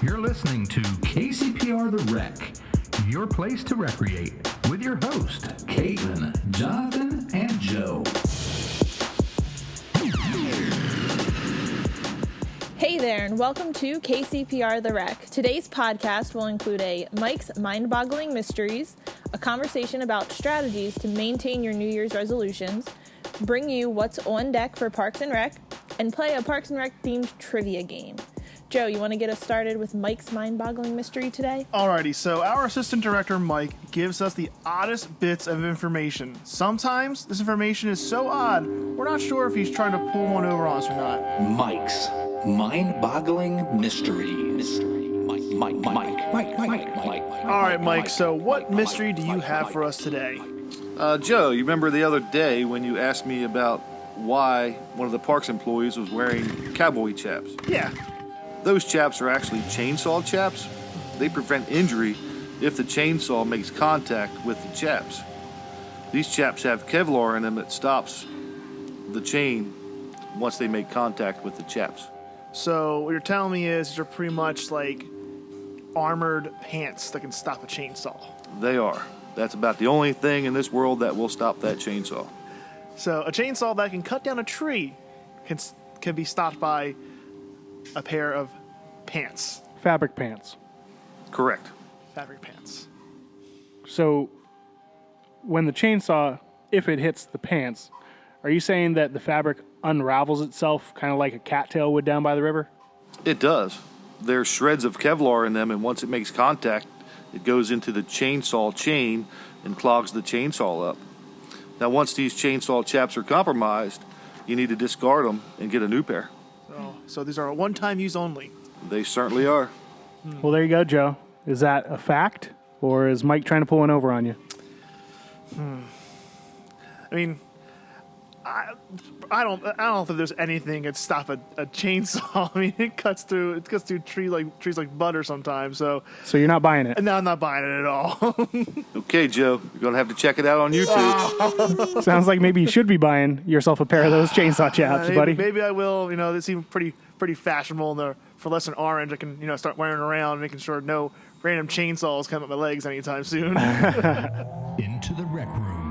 You're listening to KCPR the Rec, your place to recreate, with your host, Caitlin, Jonathan, and Joe. Hey there, and welcome to KCPR the Rec. Today's podcast will include a Mike's Mind-Boggling Mysteries, a conversation about strategies to maintain your New Year's resolutions, bring you what's on deck for Parks and Rec, and play a Parks and Rec themed trivia game. Joe, you want to get us started with Mike's Mind-Boggling Mystery today? Alrighty, so our assistant director, Mike, gives us the oddest bits of information. Sometimes this information is so odd, we're not sure if he's trying to pull one over on us or not. Mike's Mind-Boggling Mysteries. Mike. Alright, Mike, so what mystery do you have for us today? Joe, you remember the other day when you asked me about why one of the parks employees was wearing cowboy chaps? Yeah. Those chaps are actually chainsaw chaps. They prevent injury if the chainsaw makes contact with the chaps. These chaps have Kevlar in them that stops the chain once they make contact with the chaps. So what you're telling me is they're pretty much like armored pants that can stop a chainsaw. They are. That's about the only thing in this world that will stop that chainsaw. So a chainsaw that can cut down a tree can be stopped by a pair of pants. Fabric pants. Correct. Fabric pants. So when the chainsaw, if it hits the pants, are you saying that the fabric unravels itself kind of like a cattail would down by the river? It does. There's shreds of Kevlar in them, and once it makes contact, it goes into the chainsaw chain and clogs the chainsaw up. Now, once these chainsaw chaps are compromised, you need to discard them and get a new pair. So these are one-time use only. They certainly are. Well, there you go, Joe. Is that a fact, or is Mike trying to pull one over on you? I mean, I don't think there's anything that stop a chainsaw. I mean, it cuts through trees like butter sometimes. So you're not buying it? No, I'm not buying it at all. Okay, Joe, you're going to have to check it out on YouTube. Sounds like maybe you should be buying yourself a pair of those chainsaw chaps, buddy. Maybe I will. You know, they seem pretty fashionable. For less than orange, I can start wearing around, making sure no random chainsaws come up my legs anytime soon. Into the rec room.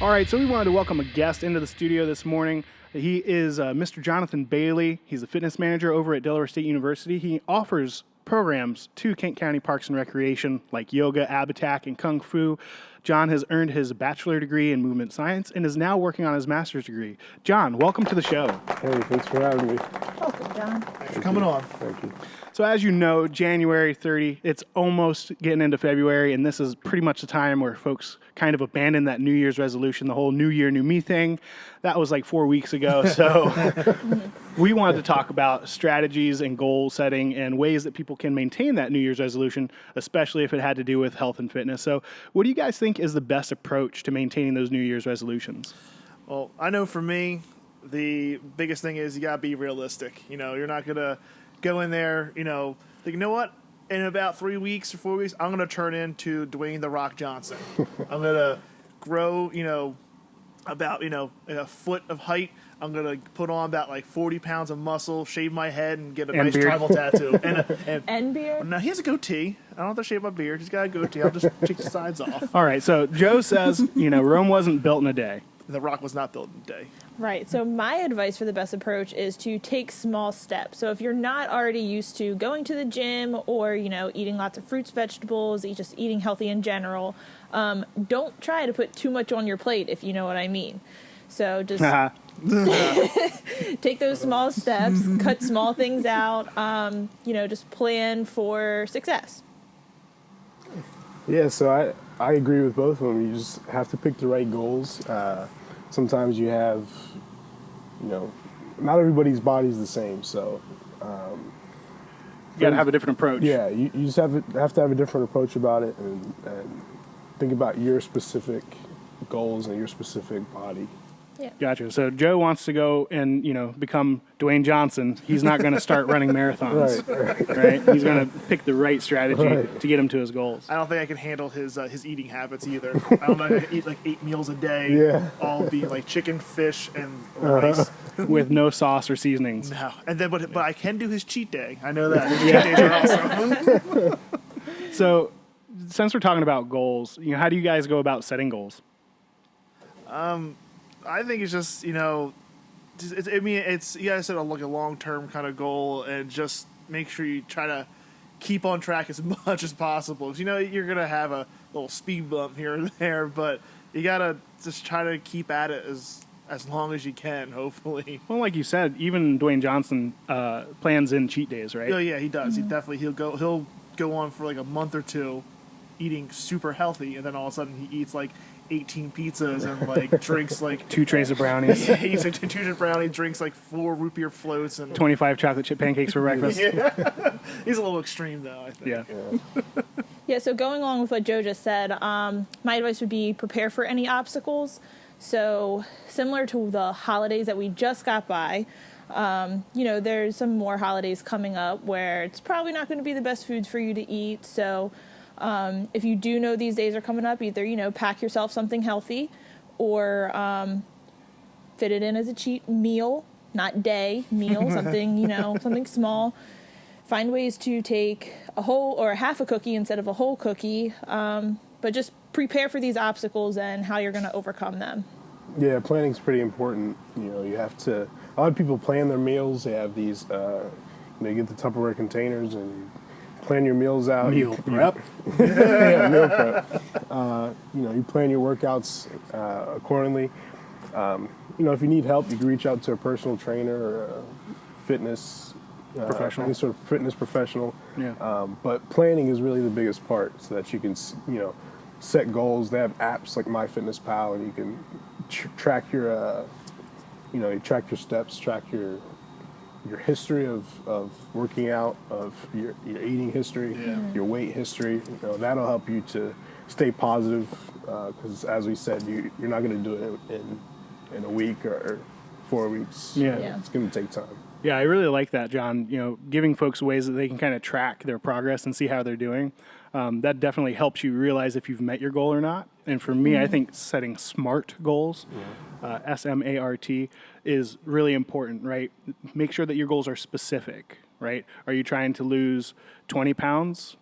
All right, so we wanted to welcome a guest into the studio this morning. He is Mr. Jonathan Bailey. He's a fitness manager over at Delaware State University. He offers programs to Kent County Parks and Recreation like yoga, ab attack, and kung fu. John has earned his bachelor degree in movement science and is now working on his master's degree. John, welcome to the show. Hey, thanks for having me. Welcome, John. Thanks for coming on. Thank you. So as you know, January 30, it's almost getting into February, and this is pretty much the time where folks kind of abandon that New Year's resolution, the whole New Year, New Me thing. That was like 4 weeks ago. So we wanted to talk about strategies and goal setting and ways that people can maintain that New Year's resolution, especially if it had to do with health and fitness. So what do you guys think is the best approach to maintaining those New Year's resolutions? Well, I know for me, the biggest thing is you got to be realistic. You're not going to go in there, think, you know what? In about 3 weeks or 4 weeks, I'm going to turn into Dwayne "The Rock" Johnson. I'm going to grow, about, a foot of height. I'm going to put on about like 40 pounds of muscle, shave my head, and get a nice beard. tribal tattoo. And beard? Now, he has a goatee. I don't have to shave my beard. He's got a goatee. I'll just take the sides off. All right, so Joe says, Rome wasn't built in a day. The Rock was not built in a day. Right. So my advice for the best approach is to take small steps. So if you're not already used to going to the gym or, eating lots of fruits, vegetables, just eating healthy in general, don't try to put too much on your plate, if you know what I mean. So just take those small steps, cut small things out, just plan for success. Yeah, so I agree with both of them. You just have to pick the right goals. Sometimes you have, not everybody's body's the same, so You got to have a different approach. yeah, you just have to have a different approach about it and think about your specific goals and your specific body. Yeah. Gotcha. So Joe wants to go and, become Dwayne Johnson. He's not going to start running marathons. Right? He's going to pick the right strategy to get him to his goals. I don't think I can handle his eating habits either. I don't know. I eat like 8 meals a day. Yeah. All being like chicken, fish, and rice. with no sauce or seasonings. No, and then but I can do his cheat day. I know that. His cheat days are awesome. So, since we're talking about goals, how do you guys go about setting goals? I think it's just you gotta set a long-term kind of goal and just make sure you try to keep on track as much as possible. 'Cause you're gonna have a little speed bump here and there, but you gotta just try to keep at it as long as you can. Hopefully. Well, like you said, even Dwayne Johnson plans in cheat days, right? Oh yeah, he does. Mm-hmm. He'll go on for like a month or two, eating super healthy, and then all of a sudden he eats like 18 pizzas and like drinks like 2 trays of brownies. Yeah, he eats like 2 trays of brownies, drinks like 4 root beer floats, and 25 chocolate chip pancakes for breakfast. Yeah. He's a little extreme though, I think. Yeah. Yeah, so going along with what Joe just said, my advice would be prepare for any obstacles. So similar to the holidays that we just got by, there's some more holidays coming up where it's probably not going to be the best foods for you to eat. So if you do know these days are coming up, either, pack yourself something healthy or fit it in as a cheat meal, not day meal, something, something small. Find ways to take a whole or half a cookie instead of a whole cookie, but just prepare for these obstacles and how you're going to overcome them. Yeah, planning's pretty important. You have to. A lot of people plan their meals. They have these. You get the Tupperware containers and you plan your meals out. Meal prep. Yeah, meal prep. You plan your workouts accordingly. If you need help, you can reach out to a personal trainer or a fitness professional, any sort of fitness professional. Yeah. But planning is really the biggest part, so that you can set goals. They have apps like MyFitnessPal, and you can track your you track your steps, track your history of working out, of your eating history, your weight history. That'll help you to stay positive, because as we said, you're not going to do it in a week or 4 weeks. Yeah. It's going to take time. Yeah, I really like that, John. Giving folks ways that they can kind of track their progress and see how they're doing. That definitely helps you realize if you've met your goal or not. And for me, I think setting SMART goals, SMART, is really important, right? Make sure that your goals are specific, right? Are you trying to lose 20 pounds?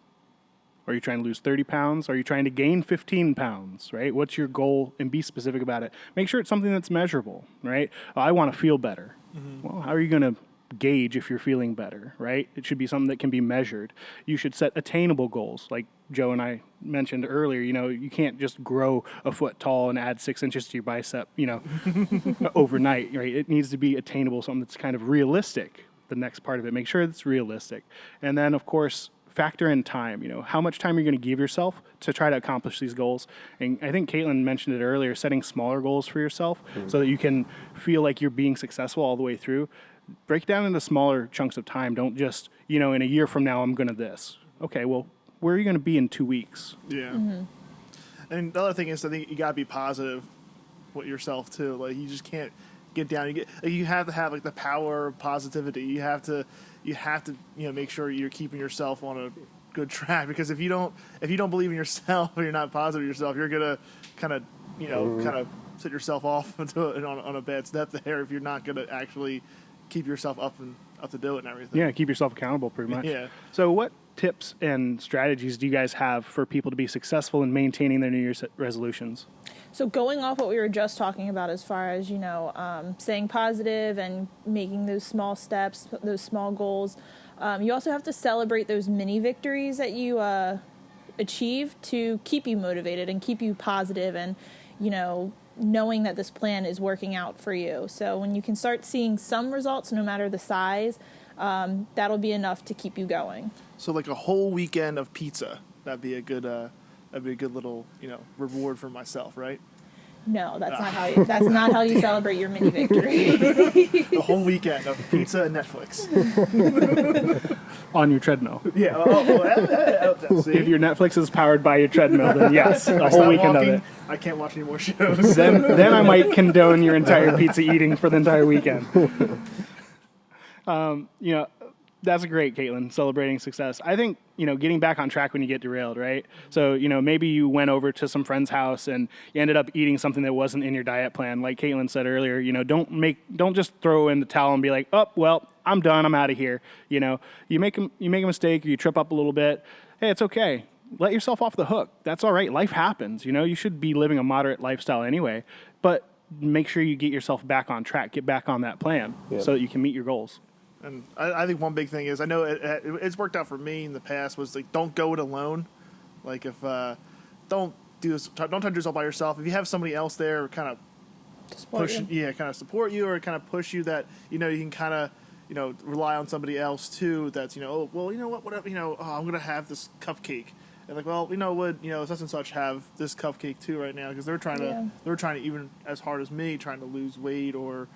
Are you trying to lose 30 pounds? Are you trying to gain 15 pounds, right? What's your goal? And be specific about it. Make sure it's something that's measurable, right? I want to feel better. Mm-hmm. Well, how are you going to gauge if you're feeling better, right? It should be something that can be measured. You should set attainable goals. Like Joe and I mentioned earlier, you can't just grow a foot tall and add 6 inches to your bicep, overnight, right? It needs to be attainable, something that's kind of realistic. The next part of it, make sure it's realistic. And then, of course, factor in time. How much time are you going to give yourself to try to accomplish these goals? And I think Caitlin mentioned it earlier, setting smaller goals for yourself so that you can feel like you're being successful all the way through. Break down into smaller chunks of time. Don't just, in a year from now, I'm going to this. Okay, well, where are you going to be in 2 weeks? Yeah. Mm-hmm. And the other thing is, I think you got to be positive with yourself, too. Like, you just can't get down. You have to have, like, the power of positivity. You have to make sure you're keeping yourself on a good track, because if you don't believe in yourself or you're not positive yourself, you're going to kind of set yourself off on a bad step there if you're not going to actually keep yourself up to do it and everything. Yeah, keep yourself accountable pretty much. Yeah. So what tips and strategies do you guys have for people to be successful in maintaining their New Year's resolutions? So going off what we were just talking about as far as, staying positive and making those small steps, those small goals, you also have to celebrate those mini victories that you achieve to keep you motivated and keep you positive and, knowing that this plan is working out for you. So when you can start seeing some results, no matter the size, that'll be enough to keep you going. So like a whole weekend of pizza, that'd be a good little, reward for myself, right? No, that's not how you celebrate your mini victory. A whole weekend of pizza and Netflix. On your treadmill. Yeah. See? If your Netflix is powered by your treadmill, then yes, a whole weekend of it. I can't watch any more shows. Then I might condone your entire pizza eating for the entire weekend. That's great, Caitlin, celebrating success. I think, getting back on track when you get derailed, right? So, maybe you went over to some friend's house and you ended up eating something that wasn't in your diet plan. Like Caitlin said earlier, don't just throw in the towel and be like, oh, well, I'm done, I'm out of here. You make a mistake, or you trip up a little bit. Hey, it's okay. Let yourself off the hook. That's all right. Life happens. You should be living a moderate lifestyle anyway, but make sure you get yourself back on track, get back on that plan so that you can meet your goals. And I think one big thing is, I know it's worked out for me in the past, was like, don't go it alone. Like if don't touch yourself by yourself. If you have somebody else there, kind of support you, or kind of push you, that you can kind of rely on somebody else too. That's oh, well, whatever, oh, I'm gonna have this cupcake, and like, well, such and such have this cupcake too right now, because they're trying to, even as hard as me, trying to lose weight or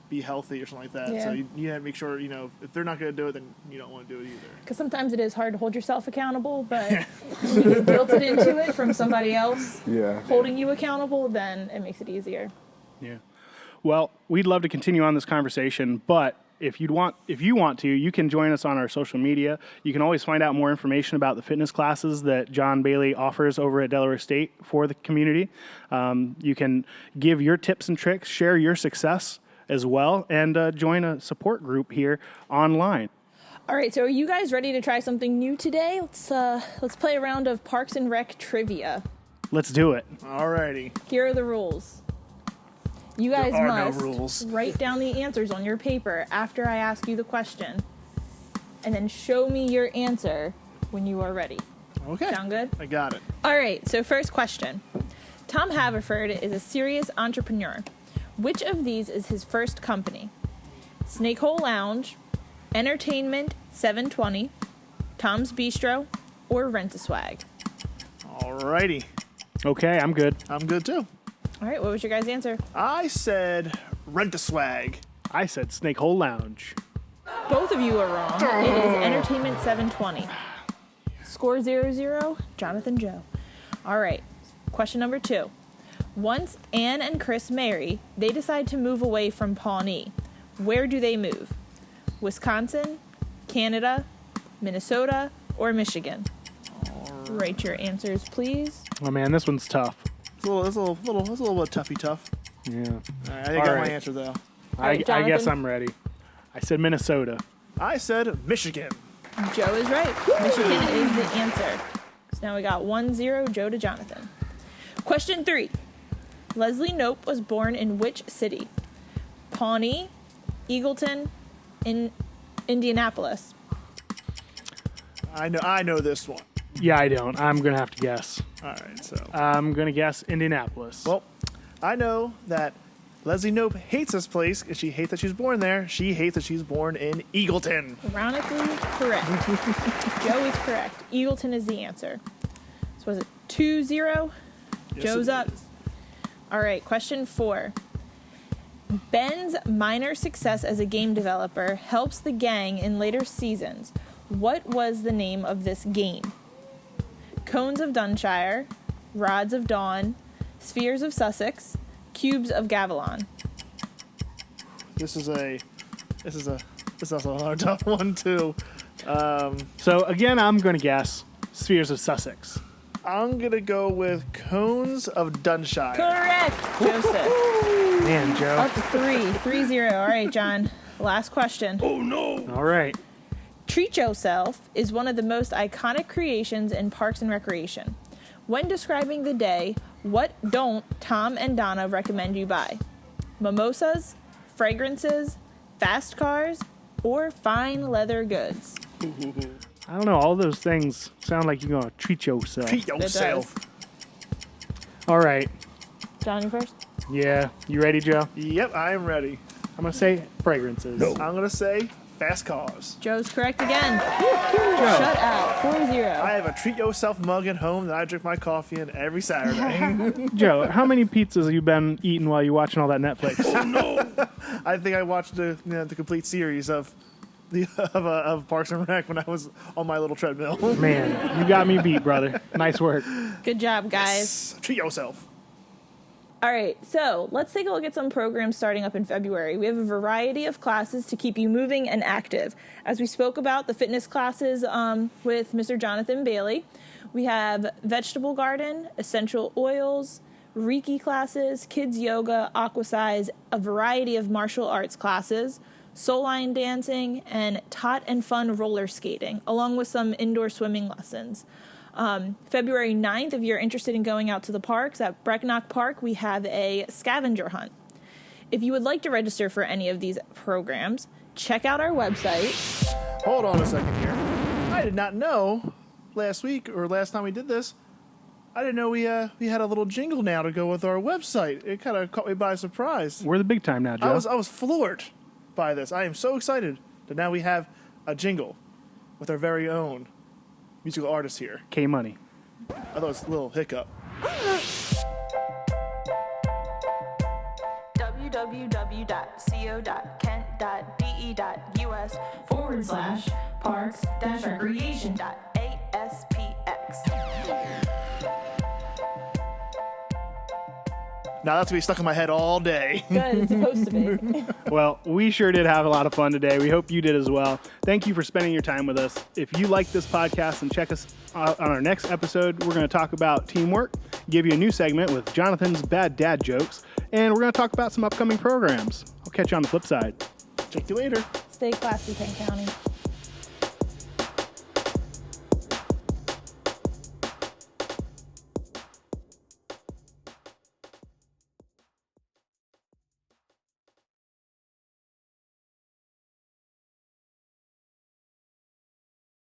be healthy or something like that. Yeah. So you have to make sure, if they're not going to do it, then you don't want to do it either. Because sometimes it is hard to hold yourself accountable, but when you get guilted into it from somebody else holding you accountable, then it makes it easier. Yeah. Well, we'd love to continue on this conversation, but if you want to, you can join us on our social media. You can always find out more information about the fitness classes that John Bailey offers over at Delaware State for the community. You can give your tips and tricks, share your success as well, and join a support group here online. All right, so are you guys ready to try something new today? Let's play a round of Parks and Rec trivia. Let's do it. Alrighty. Here are the rules. You guys There are must no rules. write down the answers on your paper after I ask you the question, and then show me your answer when you are ready. Okay. Sound good? I got it. All right, so first question. Tom Haverford is a serious entrepreneur. Which of these is his first company? Snakehole Lounge, Entertainment 720, Tom's Bistro, or Rent-A-Swag? Alrighty. Okay, I'm good. I'm good too. All right, what was your guys' answer? I said Rent-A-Swag. I said Snakehole Lounge. Both of you are wrong. It is Entertainment 720. Score 0-0, Jonathan Joe. All right, question number 2. Once Anne and Chris marry, they decide to move away from Pawnee. Where do they move? Wisconsin, Canada, Minnesota, or Michigan? Write your answers, please. Oh man, this one's tough. It's a little bit toughy tough. Yeah. All right, I think I got my answer though. I guess Jonathan? I'm ready. I said Minnesota. I said Michigan. Joe is right. Michigan is the answer. So now we got 1-0, Joe to Jonathan. Question 3. Leslie Knope was born in which city? Pawnee, Eagleton, Indianapolis. I know this one. Yeah, I don't. I'm going to have to guess. All right, so. I'm going to guess Indianapolis. Well, I know that Leslie Knope hates this place, and she hates that she was born there. She hates that she's born in Eagleton. Ironically, correct. Joe is correct. Eagleton is the answer. So was it 2-0? Yes, Joe's it up. is. All right, question 4. Ben's minor success as a game developer helps the gang in later seasons. What was the name of this game? Cones of Dunshire, Rods of Dawn, Spheres of Sussex, Cubes of Gavilan. This is also another tough one too. So again, I'm going to guess Spheres of Sussex. I'm gonna go with Cones of Dunshire. Correct, Joseph. Man, Joe. Up 3-0. All right, John. Last question. All right. Treat Yourself is one of the most iconic creations in Parks and Recreation. When describing the day, what don't Tom and Donna recommend you buy? Mimosas, fragrances, fast cars, or fine leather goods? I don't know. All those things sound like you're going to treat yourself. Treat yourself. All right. John, you first? Yeah. You ready, Joe? Yep, I am ready. I'm going to say fragrances. I'm gonna say fast cars. Joe's correct again. Shut out. 4-0. I have a treat yourself mug at home that I drink my coffee in every Saturday. Joe, how many pizzas have you been eating while you're watching all that Netflix? I think I watched the complete series of Parks and Rec when I was on my little treadmill. Man, you got me beat, brother. Nice work. Good job, guys. Treat yourself. All right, so let's take a look at some programs starting up in February. We have a variety of classes to keep you moving and active. As we spoke about the fitness classes with Mr. Jonathan Bailey, we have vegetable garden, essential oils, Reiki classes, kids yoga, aquasize, a variety of martial arts classes, soul line dancing, and tot and fun roller skating, along with some indoor swimming lessons. February 9th, if you're interested in going out to the parks, at Brecknock Park, we have a scavenger hunt. If you would like to register for any of these programs, check out our website. Hold on a second here. I did not know last week or last time we did this. I didn't know we had a little jingle now to go with our website. It kind of caught me by surprise. We're the big time now, Joe. I was floored by this. I am so excited that now we have a jingle with our very own musical artist here. K-Money. I thought it was a little hiccup. www.co.kent.de.us/parks-recreation.aspx. Now that's going to be stuck in my head all day. Good, it's supposed to be. Well, we sure did have a lot of fun today. We hope you did as well. Thank you for spending your time with us. If you like this podcast, and check us out on our next episode. We're going to talk about teamwork, give you a new segment with Jonathan's bad dad jokes, and we're going to talk about some upcoming programs. I'll catch you on the flip side. Check you later. Stay classy, Kent County.